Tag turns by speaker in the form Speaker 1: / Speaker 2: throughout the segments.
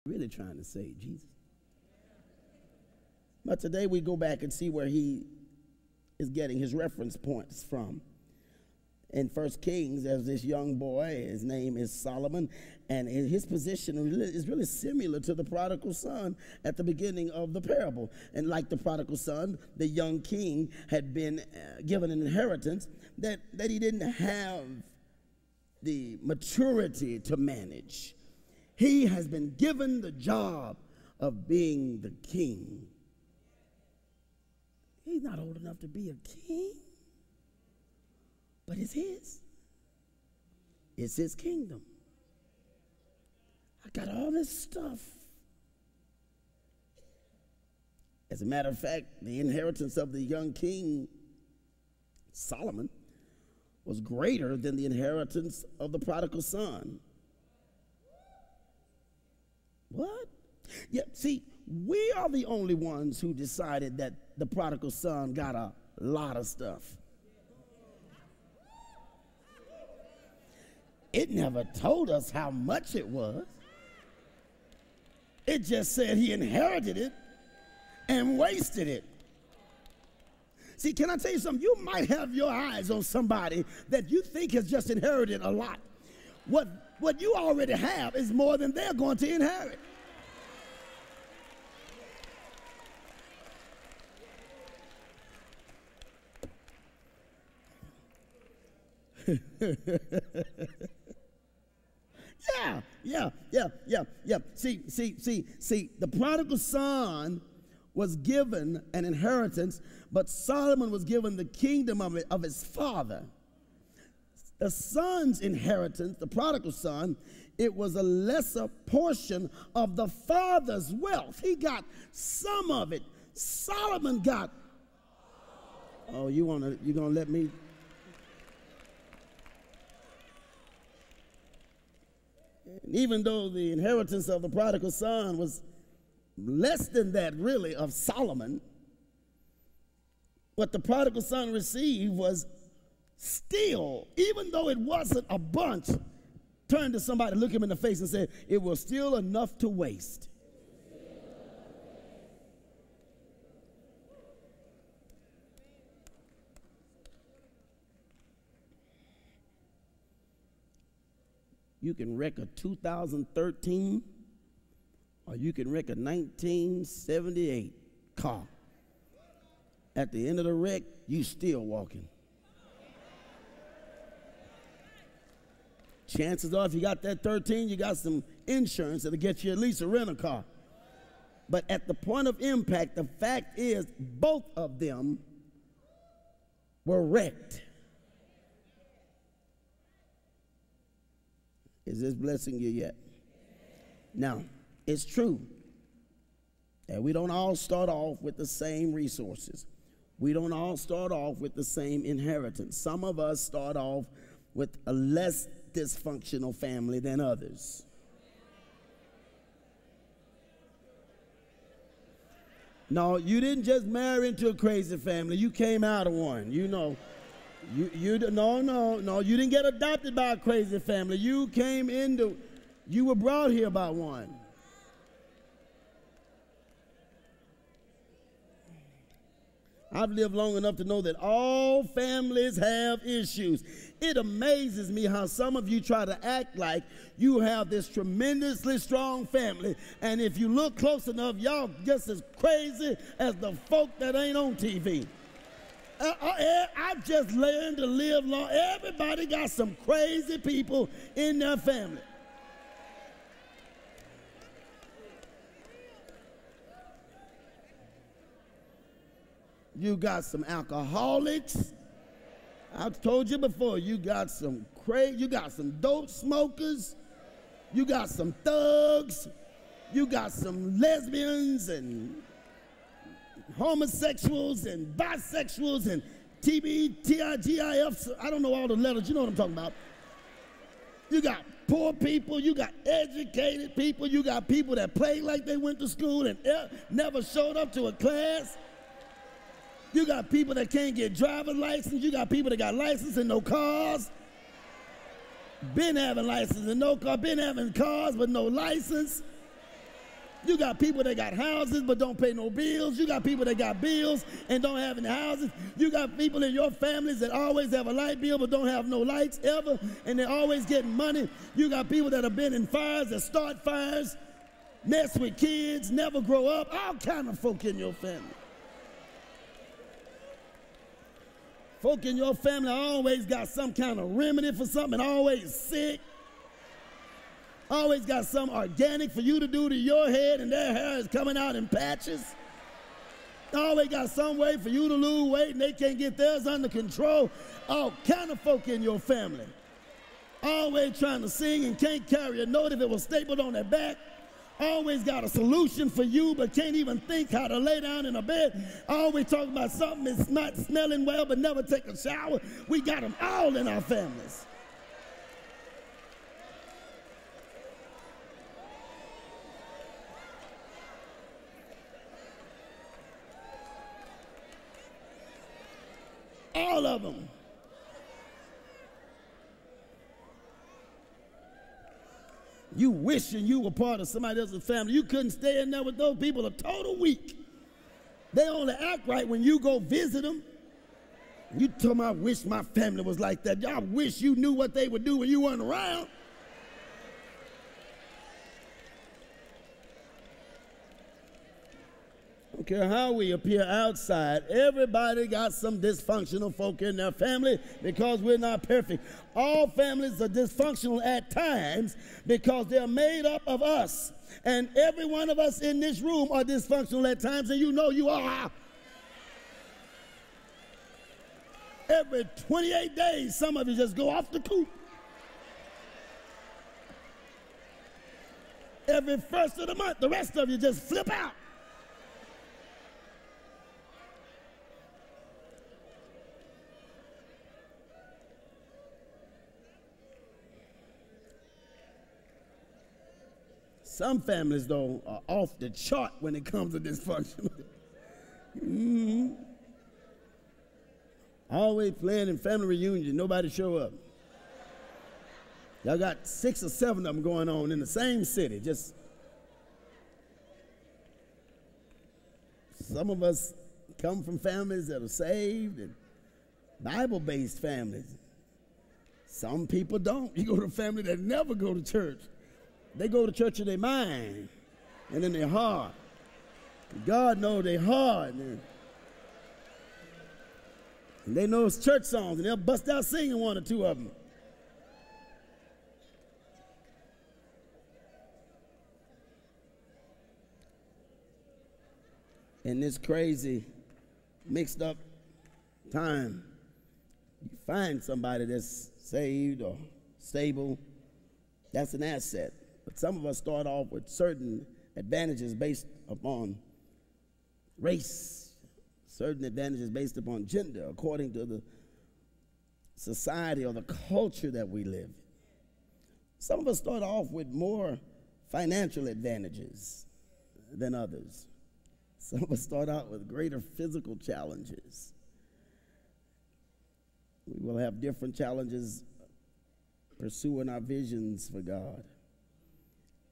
Speaker 1: Really trying to say Jesus. But today we go back and see where he is getting his reference points from. In 1 Kings, there's this young boy, his name is Solomon, and his position is really similar to the prodigal son at the beginning of the parable. And like the prodigal son, the young king had been given an inheritance that he didn't have the maturity to manage. He has been given the job of being the king. He's not old enough to be a king. But it's his. It's his kingdom. I got all this stuff. As a matter of fact, the inheritance of the young king, Solomon, was greater than the inheritance of the prodigal son. What? Yeah, see, we are the only ones who decided that the prodigal son got a lot of stuff. It never told us how much it was. It just said he inherited it and wasted it. See, can I tell you something? You might have your eyes on somebody that you think has just inherited a lot. What you already have is more than they're going to inherit. Yeah. See, the prodigal son was given an inheritance, but Solomon was given the kingdom of his father. The son's inheritance, the prodigal son, it was a lesser portion of the father's wealth. He got some of it. Solomon got, oh, you're gonna let me? And even though the inheritance of the prodigal son was less than that, really, of Solomon, what the prodigal son received was still, even though it wasn't a bunch, turn to somebody, look him in the face and say, it was still enough to waste. You can wreck a 2013 or you can wreck a 1978 car. At the end of the wreck, you still walking. Chances are if you got that 13, you got some insurance that'll get you at least a rental car. But at the point of impact, the fact is both of them were wrecked. Is this blessing you yet? Now, it's true that we don't all start off with the same resources. We don't all start off with the same inheritance. Some of us start off with a less dysfunctional family than others. No, you didn't just marry into a crazy family. You came out of one, you know. You didn't get adopted by a crazy family. You were brought here by one. I've lived long enough to know that all families have issues. It amazes me how some of you try to act like you have this tremendously strong family, and if you look close enough, y'all just as crazy as the folk that ain't on TV. I've just learned to live long. Everybody got some crazy people in their family. You got some alcoholics. I've told you before, you got some dope smokers. You got some thugs. You got some lesbians and homosexuals and bisexuals and TBTIGIFs. I don't know all the letters. You know what I'm talking about. You got poor people. You got educated people. You got people that play like they went to school and never showed up to a class. You got people that can't get driver's license. You got people that got license and no cars. Been having license and no car. Been having cars but no license. You got people that got houses but don't pay no bills. You got people that got bills and don't have any houses. You got people in your families that always have a light bill but don't have no lights ever, and they're always getting money. You got people that have been in fires, that start fires, mess with kids, never grow up. All kind of folk in your family. Folk in your family always got some kind of remedy for something, always sick. Always got some organic for you to do to your head, and their hair is coming out in patches. Always got some way for you to lose weight, and they can't get theirs under control. All kind of folk in your family. Always trying to sing and can't carry a note if it was stapled on their back. Always got a solution for you, but can't even think how to lay down in a bed. Always talking about something that's not smelling well, but never take a shower. We got them all in our families. All of them. You wishing you were part of somebody else's family. You couldn't stay in there with those people a total week. They only act right when you go visit them. You tell me, I wish my family was like that. I wish you knew what they would do when you weren't around. I don't care how we appear outside, everybody got some dysfunctional folk in their family because we're not perfect. All families are dysfunctional at times because they're made up of us. And every one of us in this room are dysfunctional at times, and you know you are. Every 28 days, some of you just go off the coop. Every first of the month, the rest of you just flip out. Some families, though, are off the chart when it comes to dysfunction. Always playing in family reunion, nobody show up. Y'all got 6 or 7 of them going on in the same city. Just some of us come from families that are saved and Bible-based families. Some people don't. You go to a family that never go to church. They go to church in their mind and in their heart. God knows their heart. And they know it's church songs, and they'll bust out singing 1 or 2 of them. In this crazy, mixed up time, you find somebody that's saved or stable, that's an asset. But some of us start off with certain advantages based upon race, certain advantages based upon gender, according to the society or the culture that we live in. Some of us start off with more financial advantages than others. Some of us start out with greater physical challenges. We will have different challenges pursuing our visions for God.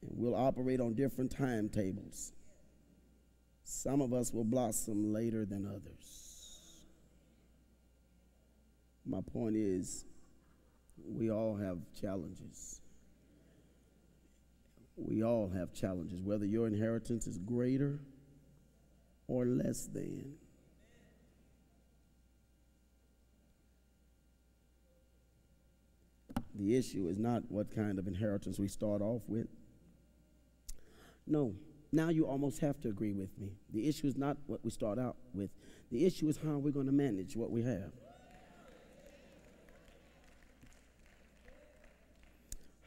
Speaker 1: And we'll operate on different timetables. Some of us will blossom later than others. My point is, we all have challenges. We all have challenges, whether your inheritance is greater or less than. The issue is not what kind of inheritance we start off with. No, now you almost have to agree with me. The issue is not what we start out with. The issue is how we're going to manage what we have.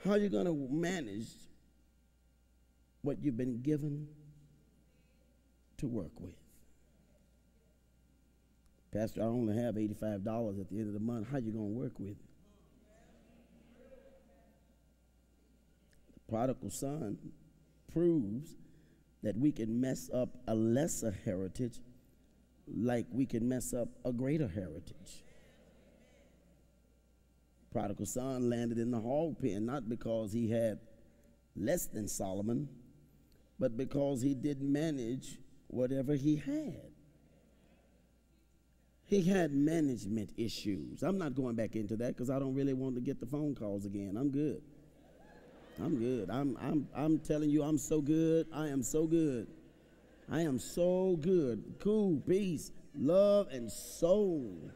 Speaker 1: How are you going to manage what you've been given to work with? Pastor, I only have $85 at the end of the month. How are you going to work with it? The prodigal son proves that we can mess up a lesser heritage like we can mess up a greater heritage. Prodigal son landed in the hog pen not because he had less than Solomon, but because he didn't manage whatever he had. He had management issues. I'm not going back into that because I don't really want to get the phone calls again. I'm good. I'm good. I'm telling you, I'm so good. I am so good. I am so good. Cool, peace, love, and soul.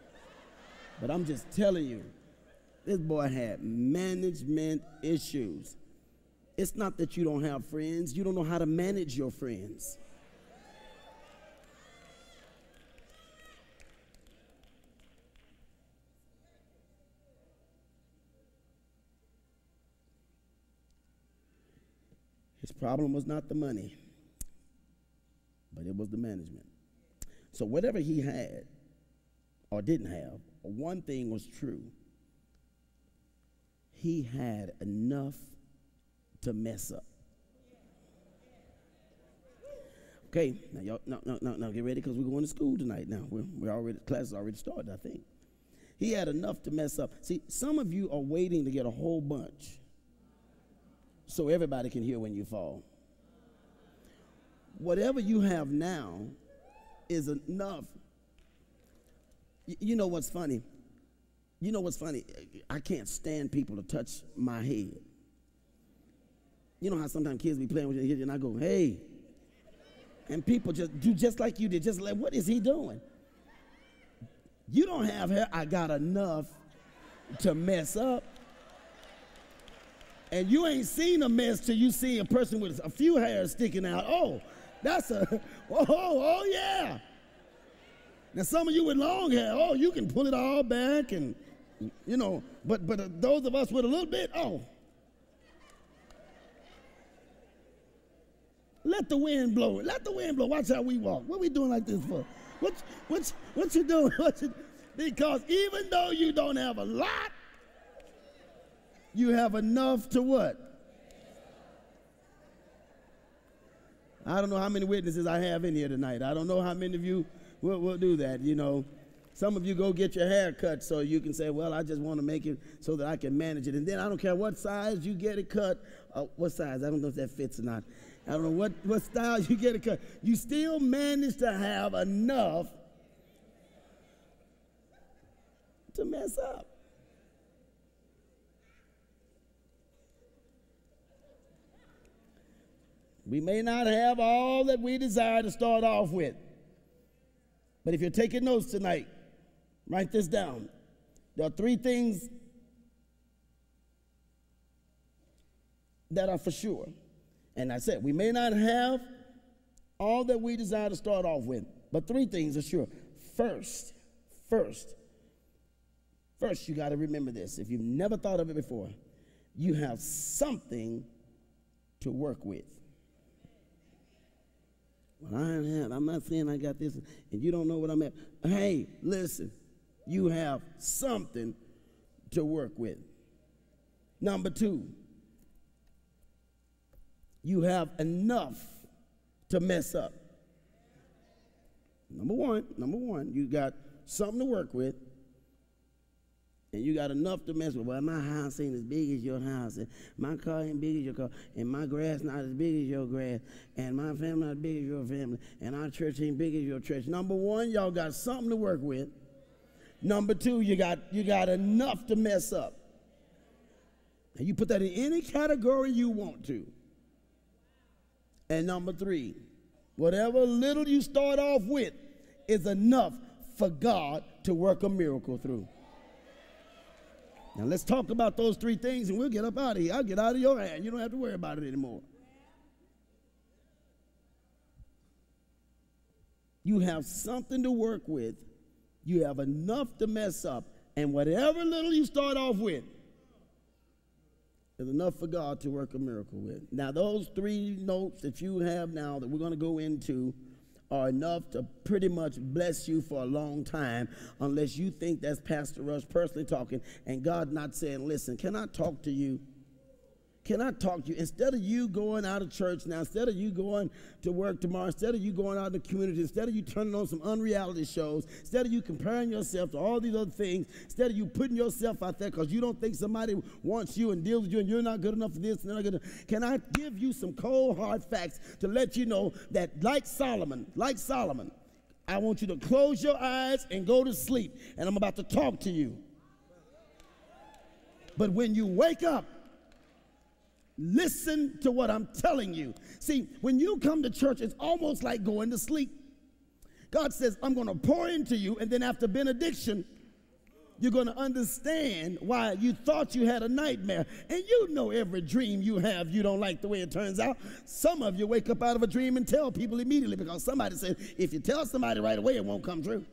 Speaker 1: But I'm just telling you, this boy had management issues. It's not that you don't have friends. You don't know how to manage your friends. His problem was not the money, but it was the management. So whatever he had or didn't have, one thing was true. He had enough to mess up. Okay, now y'all, no, get ready because we're going to school tonight. Now we're already, class has already started, I think. He had enough to mess up. See, some of you are waiting to get a whole bunch so everybody can hear when you fall. Whatever you have now is enough. You know what's funny? You know what's funny? I can't stand people to touch my head. You know how sometimes kids be playing with your head and I go, hey. And people just do just like you did. Just like, what is he doing? You don't have hair. I got enough to mess up. And you ain't seen a mess till you see a person with a few hairs sticking out. Oh, that's oh yeah. Now some of you with long hair, oh, you can pull it all back and, you know, but those of us with a little bit, oh. Let the wind blow. Let the wind blow. Watch how we walk. What are we doing like this for? What you doing? Because even though you don't have a lot, you have enough to what? I don't know how many witnesses I have in here tonight. I don't know how many of you will do that, you know. Some of you go get your hair cut so you can say, well, I just want to make it so that I can manage it. And then I don't care what size you get it cut. What size? I don't know if that fits or not. I don't know what style you get it cut. You still manage to have enough to mess up. We may not have all that we desire to start off with. But if you're taking notes tonight, write this down. There are 3 things that are for sure. And I said, we may not have all that we desire to start off with, but 3 things are sure. First, you got to remember this. If you've never thought of it before, you have something to work with. Well, I'm not saying I got this, and you don't know what I'm at. Hey, listen, you have something to work with. Number 2, you have enough to mess up. Number one, you got something to work with, and you got enough to mess with. Well, my house ain't as big as your house, and my car ain't big as your car, and my grass not as big as your grass, and my family not as big as your family, and our church ain't big as your church. Number 1, y'all got something to work with. Number 2, you got enough to mess up. And you put that in any category you want to. And number 3, whatever little you start off with is enough for God to work a miracle through. Now let's talk about those 3 things and we'll get up out of here. I'll get out of your hand. You don't have to worry about it anymore. You have something to work with. You have enough to mess up. And whatever little you start off with is enough for God to work a miracle with. Now those 3 notes that you have now that we're going to go into are enough to pretty much bless you for a long time, unless you think that's Pastor Rush personally talking and God not saying, listen, can I talk to you? Can I talk to you? Instead of you going out of church now, instead of you going to work tomorrow, instead of you going out in the community, instead of you turning on some unreality shows, instead of you comparing yourself to all these other things, instead of you putting yourself out there because you don't think somebody wants you and deals with you and you're not good enough for this and they're not good enough, can I give you some cold, hard facts to let you know that like Solomon, I want you to close your eyes and go to sleep, and I'm about to talk to you. But when you wake up, listen to what I'm telling you. See, when you come to church, it's almost like going to sleep. God says, I'm going to pour into you, and then after benediction, you're going to understand why you thought you had a nightmare. And you know every dream you have, you don't like the way it turns out. Some of you wake up out of a dream and tell people immediately because somebody said, if you tell somebody right away, it won't come true.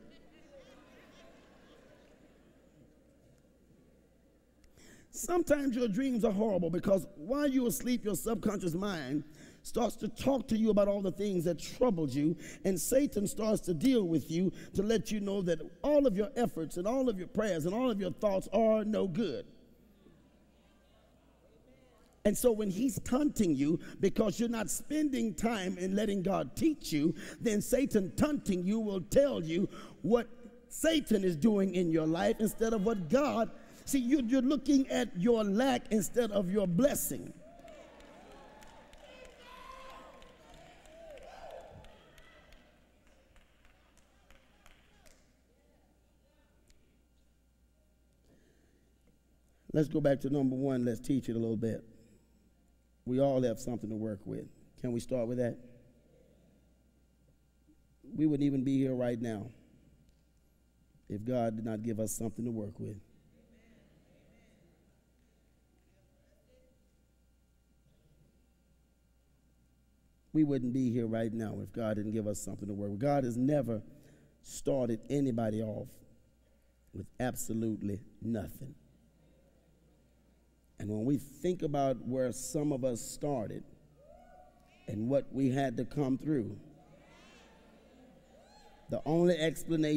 Speaker 1: Sometimes your dreams are horrible because while you're asleep, your subconscious mind starts to talk to you about all the things that troubled you, and Satan starts to deal with you to let you know that all of your efforts and all of your prayers and all of your thoughts are no good. And so when he's taunting you because you're not spending time in letting God teach you, then Satan taunting you will tell you what Satan is doing in your life instead of what God. See, you're looking at your lack instead of your blessing. Let's go back to number one. Let's teach it a little bit. We all have something to work with. Can we start with that? We wouldn't even be here right now if God did not give us something to work with. We wouldn't be here right now if God didn't give us something to work with. God has never started anybody off with absolutely nothing. And when we think about where some of us started and what we had to come through, the only explanation